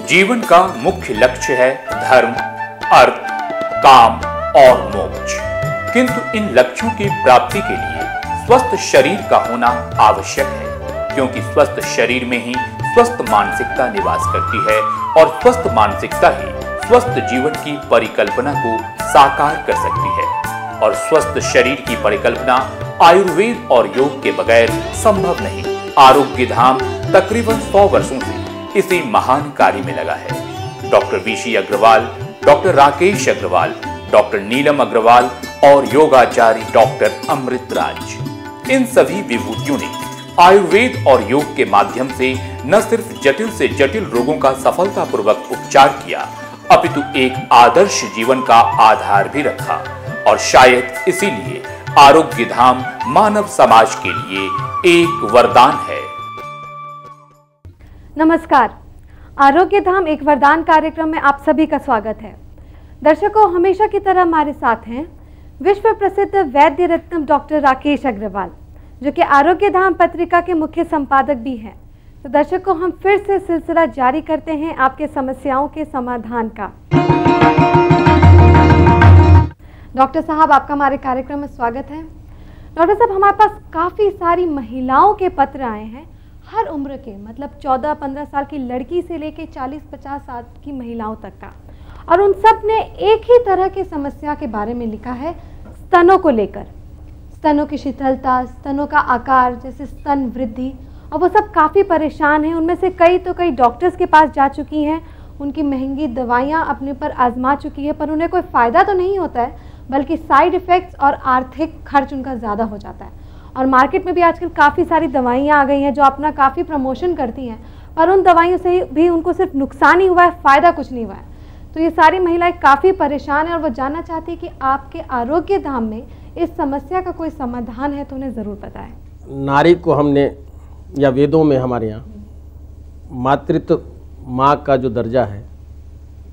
जीवन का मुख्य लक्ष्य है धर्म, अर्थ, काम और मोक्ष। किंतु इन लक्ष्यों की प्राप्ति के लिए स्वस्थ शरीर का होना आवश्यक है, क्योंकि स्वस्थ शरीर में ही स्वस्थ मानसिकता निवास करती है और स्वस्थ मानसिकता ही स्वस्थ जीवन की परिकल्पना को साकार कर सकती है। और स्वस्थ शरीर की परिकल्पना आयुर्वेद और योग के बगैर संभव नहीं। आरोग्य धाम तकरीबन 100 वर्षों से इसी महान कार्य में लगा है। Doctor VC Agarwal, doctor Rakesh Agarwal, doctor Neelam Agarwal और योगाचार्य डॉक्टर अमृतराज, इन सभी विभूतियों ने आयुर्वेद और योग के माध्यम से न सिर्फ जटिल से जटिल रोगों का सफलतापूर्वक उपचार किया, अपितु एक आदर्श जीवन का आधार भी रखा। और शायद इसीलिए आरोग्य धाम मानव समाज के लिए एक वरदान है। नमस्कार, आरोग्य धाम एक वरदान कार्यक्रम में आप सभी का स्वागत है। दर्शकों, हमेशा की तरह हमारे साथ हैं विश्व प्रसिद्ध वैद्य रत्न डॉक्टर राकेश अग्रवाल, जो कि आरोग्य धाम पत्रिका के मुख्य संपादक भी हैं। तो दर्शकों, हम फिर से सिलसिला जारी करते हैं आपके समस्याओं के समाधान का। डॉक्टर साहब, आपका हमारे कार्यक्रम में स्वागत है। डॉक्टर साहब, हमारे पास काफ़ी सारी महिलाओं के पत्र आए हैं, हर उम्र के, मतलब 14-15 साल की लड़की से लेकर 40-50 साल की महिलाओं तक का, और उन सब ने एक ही तरह की समस्या के बारे में लिखा है, स्तनों को लेकर। स्तनों की शिथिलता, स्तनों का आकार, जैसे स्तन वृद्धि, और वो सब काफ़ी परेशान हैं। उनमें से कई डॉक्टर्स के पास जा चुकी हैं, उनकी महंगी दवाइयाँ अपने पर आजमा चुकी है, पर उन्हें कोई फ़ायदा तो नहीं होता है, बल्कि साइड इफ़ेक्ट्स और आर्थिक खर्च उनका ज़्यादा हो जाता है। और मार्केट में भी आजकल काफ़ी सारी दवाइयाँ आ गई हैं जो अपना काफ़ी प्रमोशन करती हैं, पर उन दवाइयों से भी उनको सिर्फ नुकसान ही हुआ है, फ़ायदा कुछ नहीं हुआ है। तो ये सारी महिलाएं काफ़ी परेशान हैं और वो जानना चाहती है कि आपके आरोग्य धाम में इस समस्या का कोई समाधान है तो उन्हें ज़रूर बताएं। नारी को हमने, या वेदों में हमारे यहाँ मातृत्व, माँ का जो दर्जा है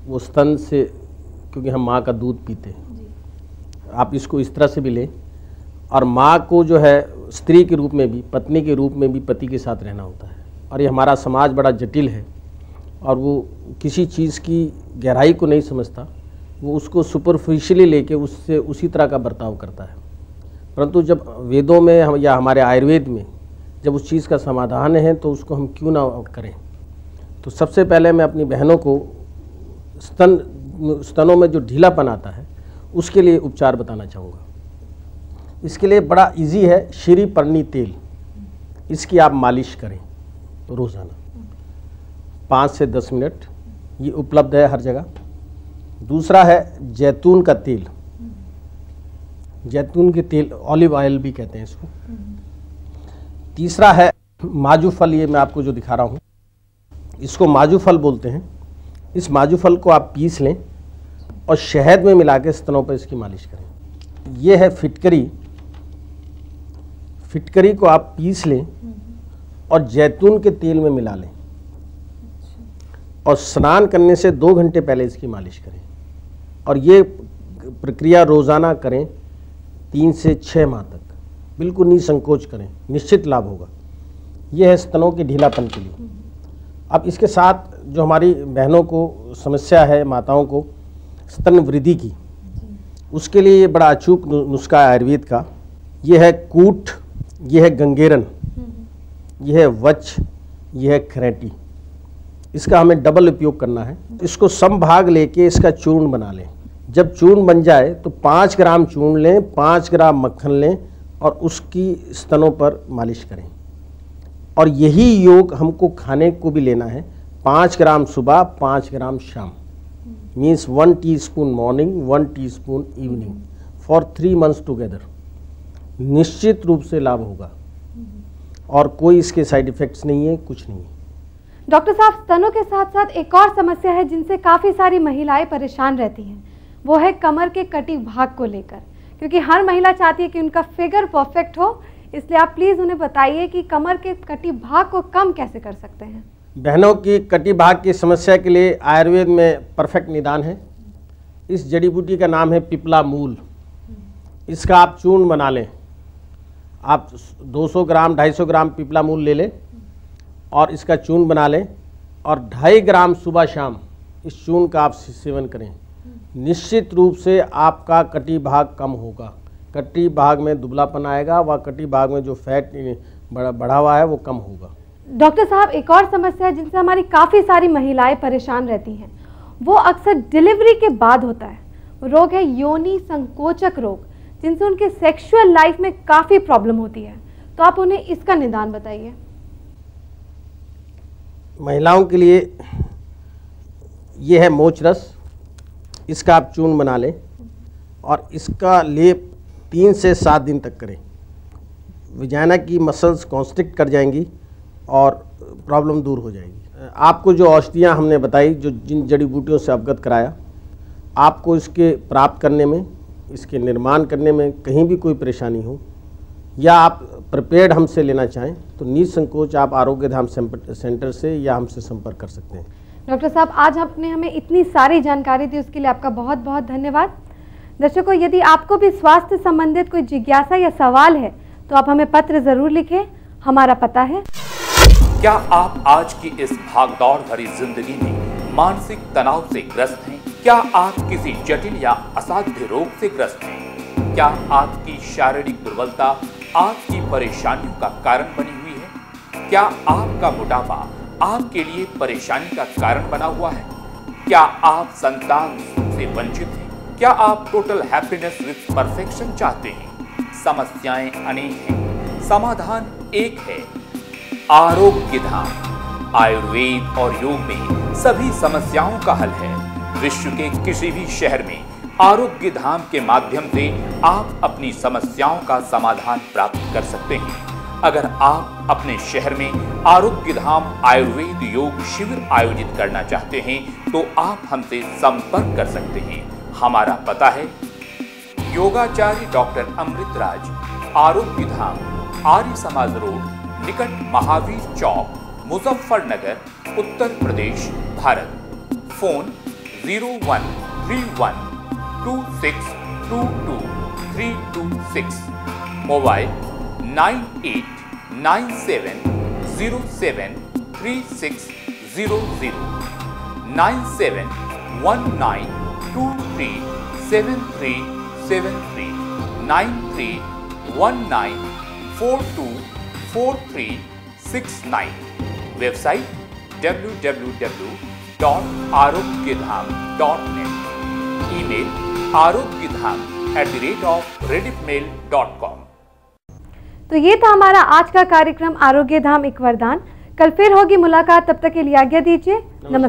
वो स्तन से, क्योंकि हम माँ का दूध पीते हैं, आप इसको इस तरह से भी लें। और माँ को जो है स्त्री के रूप में भी, पत्नी के रूप में भी पति के साथ रहना होता है। और ये हमारा समाज बड़ा जटिल है और वो किसी चीज़ की गहराई को नहीं समझता, वो उसको सुपरफिशियली लेके उससे उसी तरह का बर्ताव करता है। परंतु जब वेदों में हम या हमारे आयुर्वेद में जब उस चीज़ का समाधान है तो उसको हम क्यों ना करें। तो सबसे पहले मैं अपनी बहनों को स्तनों में जो ढीलापन आता है उसके लिए उपचार बताना चाहूँगा। इसके लिए बड़ा इजी है, श्री पर्णी तेल, इसकी आप मालिश करें रोज़ाना 5 से 10 मिनट, ये उपलब्ध है हर जगह। दूसरा है जैतून का तेल, जैतून के तेल, ऑलिव ऑयल भी कहते हैं इसको। तीसरा है माजू फल, ये मैं आपको जो दिखा रहा हूँ इसको माजू फल बोलते हैं। इस माजू फल को आप पीस लें और शहद में मिला के स्तनों पर इसकी मालिश करें। ये है फिटकरी, फिटकरी को आप पीस लें और जैतून के तेल में मिला लें और स्नान करने से 2 घंटे पहले इसकी मालिश करें। और ये प्रक्रिया रोज़ाना करें 3 से 6 माह तक, बिल्कुल निसंकोच करें, निश्चित लाभ होगा। ये है स्तनों के ढीलापन के लिए। अब इसके साथ जो हमारी बहनों को समस्या है, माताओं को स्तन वृद्धि की, उसके लिए ये बड़ा अचूक नुस्खा है आयुर्वेद का। ये है कूट, ये है गंगेरन, ये है वच, ये है खरेटी। इसका हमें डबल उपयोग करना है। इसको समभाग लेके इसका चूर्ण बना लें। जब चूर्ण बन जाए तो 5 ग्राम चूर्ण लें, 5 ग्राम मक्खन लें और उसकी स्तनों पर मालिश करें। और यही योग हमको खाने को भी लेना है, 5 ग्राम सुबह, 5 ग्राम शाम, means 1 teaspoon morning, 1 teaspoon evening, for 3 months together. निश्चित रूप से लाभ होगा और कोई इसके साइड इफ़ेक्ट्स नहीं है, कुछ नहीं है। डॉक्टर साहब, स्तनों के साथ साथ एक और समस्या है जिनसे काफ़ी सारी महिलाएं परेशान रहती हैं, वो है कमर के कटी भाग को लेकर, क्योंकि हर महिला चाहती है कि उनका फिगर परफेक्ट हो। इसलिए आप प्लीज़ उन्हें बताइए कि कमर के कटी भाग को कम कैसे कर सकते हैं। बहनों की कटी भाग की समस्या के लिए आयुर्वेद में परफेक्ट निदान है। इस जड़ी बूटी का नाम है पिपला मूल। इसका आप चूर्ण बना लें। आप 200 ग्राम 250 ग्राम पिपला मूल ले लें और इसका चूर्ण बना लें और 2.5 ग्राम सुबह शाम इस चूर्ण का आप सेवन करें। निश्चित रूप से आपका कटी भाग कम होगा, कटी भाग में दुबलापन आएगा व कटी भाग में जो फैट बढ़ा हुआ है वो कम होगा। डॉक्टर साहब, एक और समस्या है जिनसे हमारी काफ़ी सारी महिलाएं परेशान रहती हैं, वो अक्सर डिलीवरी के बाद होता है। वो रोग है योनि संकोचक रोग, जिनसे उनके सेक्सुअल लाइफ में काफ़ी प्रॉब्लम होती है। तो आप उन्हें इसका निदान बताइए। महिलाओं के लिए ये है मोच रस, इसका आप चूर्ण बना लें और इसका लेप 3 से 7 दिन तक करें। विजाइना की मसल्स कॉन्स्ट्रिक्ट कर जाएंगी और प्रॉब्लम दूर हो जाएगी। आपको जो औषधियाँ हमने बताई, जो जिन जड़ी बूटियों से अवगत कराया, आपको इसके प्राप्त करने में, इसके निर्माण करने में कहीं भी कोई परेशानी हो या आप प्रिपेयर्ड हमसे लेना चाहें तो निसंकोच आप आरोग्य धाम सेंटर से या हमसे संपर्क कर सकते हैं। डॉक्टर साहब, आज आपने हमें इतनी सारी जानकारी दी, उसके लिए आपका बहुत बहुत धन्यवाद। दर्शकों, यदि आपको भी स्वास्थ्य संबंधित कोई जिज्ञासा या सवाल है तो आप हमें पत्र ज़रूर लिखें। हमारा पता है। क्या आप आज की इस भागदौड़ भरी जिंदगी में मानसिक तनाव से ग्रस्त हैं? क्या आप किसी जटिल या असाध्य रोग से ग्रस्त हैं? क्या आपकी शारीरिक दुर्बलता आपकी परेशानियों का कारण बनी हुई है? क्या आपका मोटापा आपके लिए परेशानी का कारण बना हुआ है? क्या आप संतान से वंचित हैं? क्या आप टोटल हैप्पीनेस विद परफेक्शन चाहते हैं? समस्याएं अनेक हैं, समाधान एक है। आरोग्य धाम आयुर्वेद और योग में सभी समस्याओं का हल है। विश्व के किसी भी शहर में आरोग्य धाम के माध्यम से आप अपनी समस्याओं का समाधान प्राप्त कर सकते हैं। अगर आप अपने शहर में आरोग्य धाम आयुर्वेद योग शिविर आयोजित करना चाहते हैं तो आप हमसे संपर्क कर सकते हैं। हमारा पता है योगाचार्य डॉक्टर अमृतराज, आरोग्य धाम, आर्य समाज रोड, निकट Mahavir Chowk, Muzaffarnagar, Uttar Pradesh, Bharat. Phone 013126222326, mobile 9897073600, 9719237373, 9319424369। Website www.arogyadham.net, email arogyadham@rediffmail.com। तो ये था हमारा आज का कार्यक्रम आरोग्य धाम एक वरदान। कल फिर होगी मुलाकात, तब तक के लिए आज्ञा दीजिए। नमस्कार।